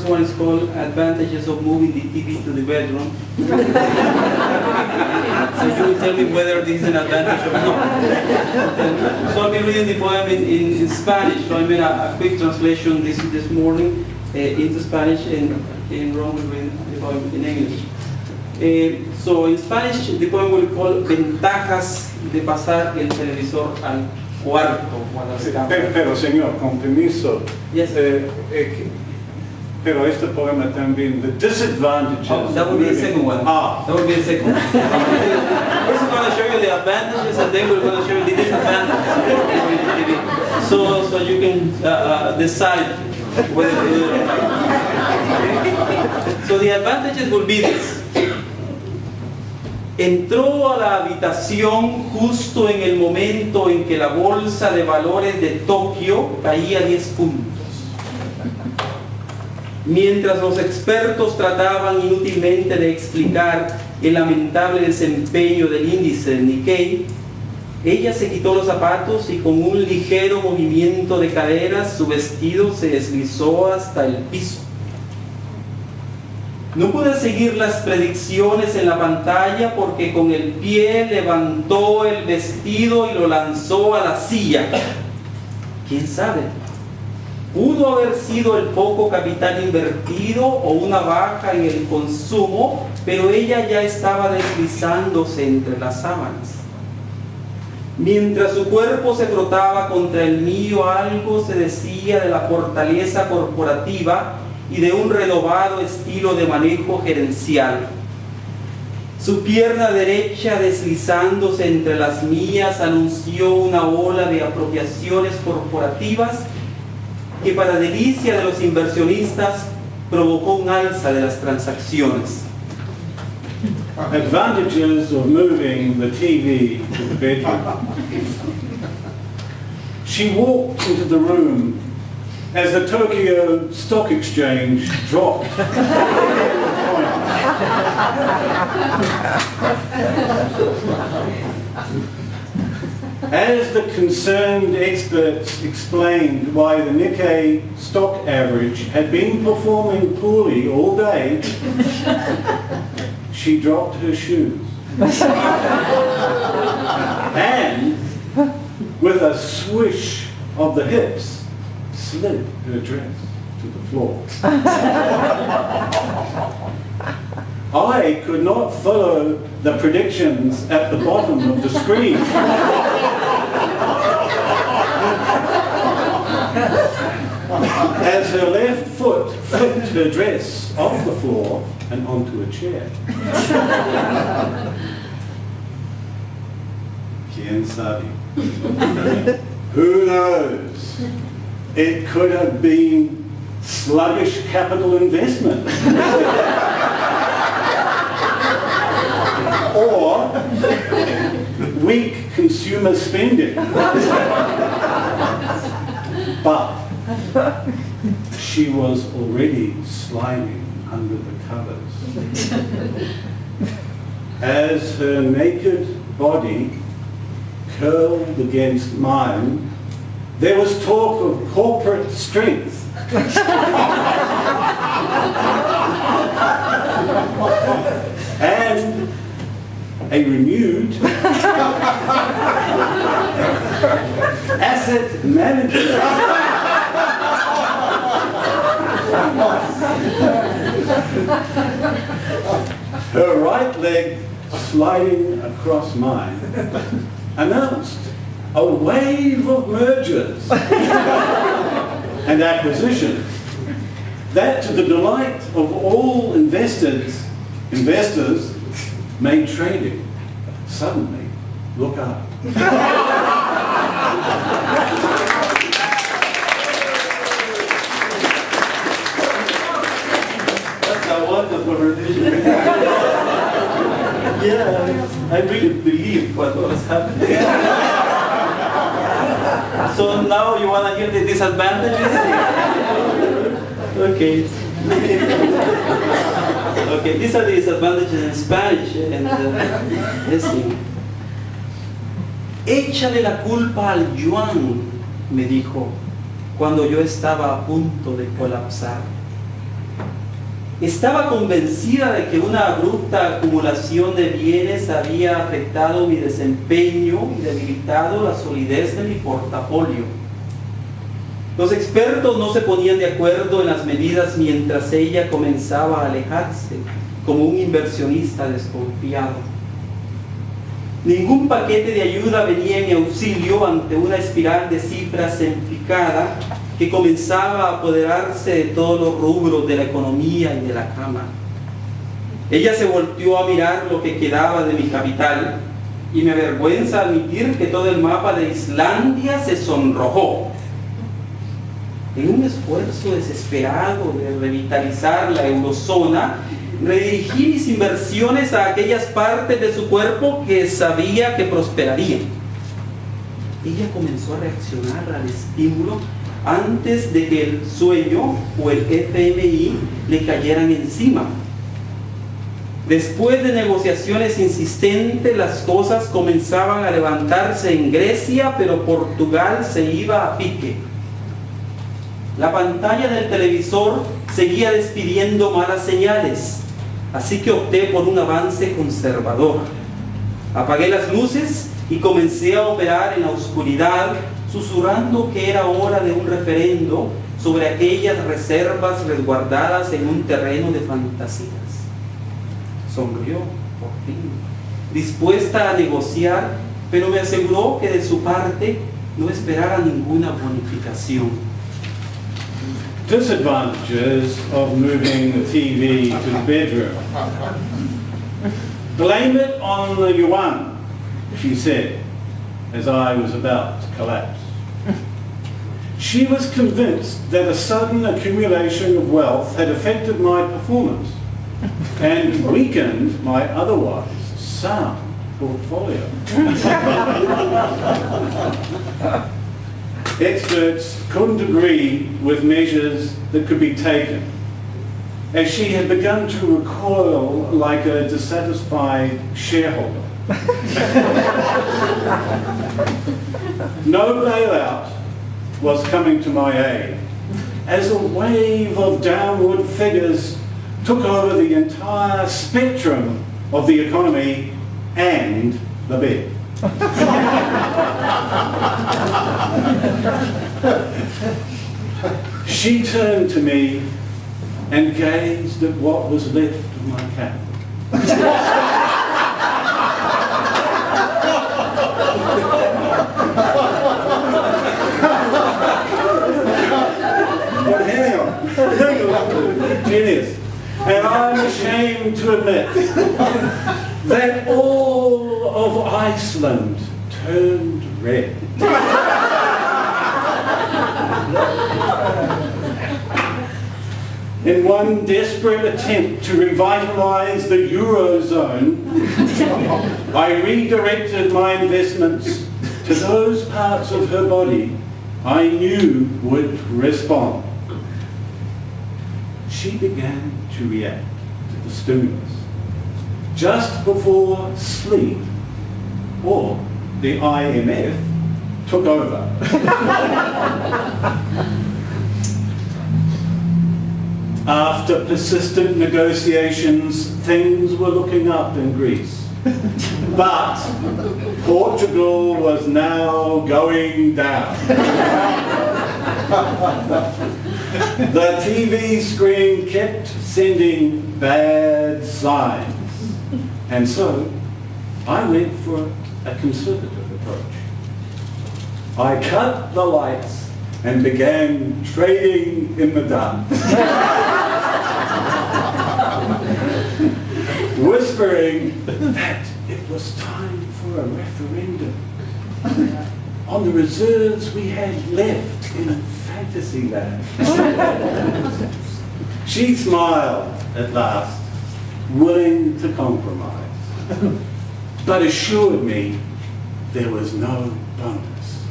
first one is called Advantages of Moving the TV to the Bedroom. So you will tell me whether this is an advantage or not. So I'll be reading the poem in Spanish. So I made a quick translation this morning into Spanish, and Ron will read the poem in English. So in Spanish, the poem will be called Ventajas de pasar el televisor al cuarto. Pero señor, con permiso. Yes. Pero este poema también, the disadvantages. Oh, that would be the second one. That would be the second one. First we're going to show you the advantages, and then we're going to show you the disadvantages. So you can decide whether to do it or not. So the advantages will be this. Entró a la habitación justo en el momento en que la bolsa de valores de Tokio caía 10 puntos. Mientras los expertos trataban inútilmente de explicar el lamentable desempeño del índice Nikkei, ella se quitó los zapatos y con un ligero movimiento de caderas su vestido se deslizó hasta el piso. No pude seguir las predicciones en la pantalla porque con el pie levantó el vestido y lo lanzó a la silla. ¿Quién sabe? Pudo haber sido el poco capital invertido o una baja en el consumo, pero ella ya estaba deslizándose entre las sábanas. Mientras su cuerpo se frotaba contra el mío, algo se decía de la fortaleza corporativa y de un renovado estilo de manejo gerencial. Su pierna derecha, deslizándose entre las mías, anunció una ola de apropiaciones corporativas que, para delicia de los inversionistas, provocó un alza de las transacciones. Advantages of moving the TV to the bedroom. She walked into the room as the Tokyo Stock Exchange dropped. As the concerned experts explained why the Nikkei stock average had been performing poorly all day, she dropped her shoes. And with a swish of the hips, slid her dress to the floor. I could not follow the predictions at the bottom of the screen. As her left foot flipped her dress off the floor and onto a chair. ¿Quién sabe? Who knows? It could have been sluggish capital investment. Or weak consumer spending. But she was already sliding under the covers. As her naked body curled against mine, there was talk of corporate strength. And a renewed asset manager. Her right leg sliding across mine announced a wave of mergers and acquisitions that, to the delight of all investors made trading suddenly look up. That's a wonderful rendition. Yeah, I really believe what was happening. So now you want to hear the disadvantages? Okay. Okay, these are the disadvantages in Spanish. And let's see. Échale la culpa al yuan, me dijo, cuando yo estaba a punto de colapsar. Estaba convencida de que una abrupta acumulación de bienes había afectado mi desempeño y debilitado la solidez de mi portafolio. Los expertos no se ponían de acuerdo en las medidas mientras ella comenzaba a alejarse como un inversionista desconfiado. Ningún paquete de ayuda venía en mi auxilio ante una espiral de cifras empicada que comenzaba a apoderarse de todos los rubros de la economía y de la cama. Ella se volteó a mirar lo que quedaba de mi capital y me avergüenza admitir que todo el mapa de Islandia se sonrojó. En un esfuerzo desesperado de revitalizar la eurozona, redirigí mis inversiones a aquellas partes de su cuerpo que sabía que prosperarían. Ella comenzó a reaccionar al estímulo antes de que el sueño o el FMI le cayeran encima. Después de negociaciones insistentes, las cosas comenzaban a levantarse en Grecia, pero Portugal se iba a pique. La pantalla del televisor seguía despidiendo malas señales, así que opté por un avance conservador. Apagué las luces y comencé a operar en la oscuridad, susurrando que era hora de un referendo sobre aquellas reservas resguardadas en un terreno de fantasías. Sonrió, por fin, dispuesta a negociar, pero me aseguró que de su parte no esperaba ninguna bonificación. Disadvantages of moving the TV to the bedroom. Blame it on the yuan, she said, as I was about to collapse. She was convinced that a sudden accumulation of wealth had affected my performance and weakened my otherwise sound portfolio. Experts couldn't agree with measures that could be taken, as she had begun to recoil like a dissatisfied shareholder. No bailout was coming to my aid, as a wave of downward figures took over the entire spectrum of the economy and the bed. She turned to me and gazed at what was left of my capital. Genius. And I'm ashamed to admit that all of Iceland turned red. In one desperate attempt to revitalize the Eurozone, I redirected my investments to those parts of her body I knew would respond. She began to react to the stimulus just before sleep or the IMF took over. After persistent negotiations, things were looking up in Greece. But Portugal was now going down. The TV screen kept sending bad signs. And so I went for a conservative approach. I cut the lights and began trading in the dark. Whispering that it was time for a referendum on the reserves we had left in Fantasyland. She smiled at last, willing to compromise, but assured me there was no bonus.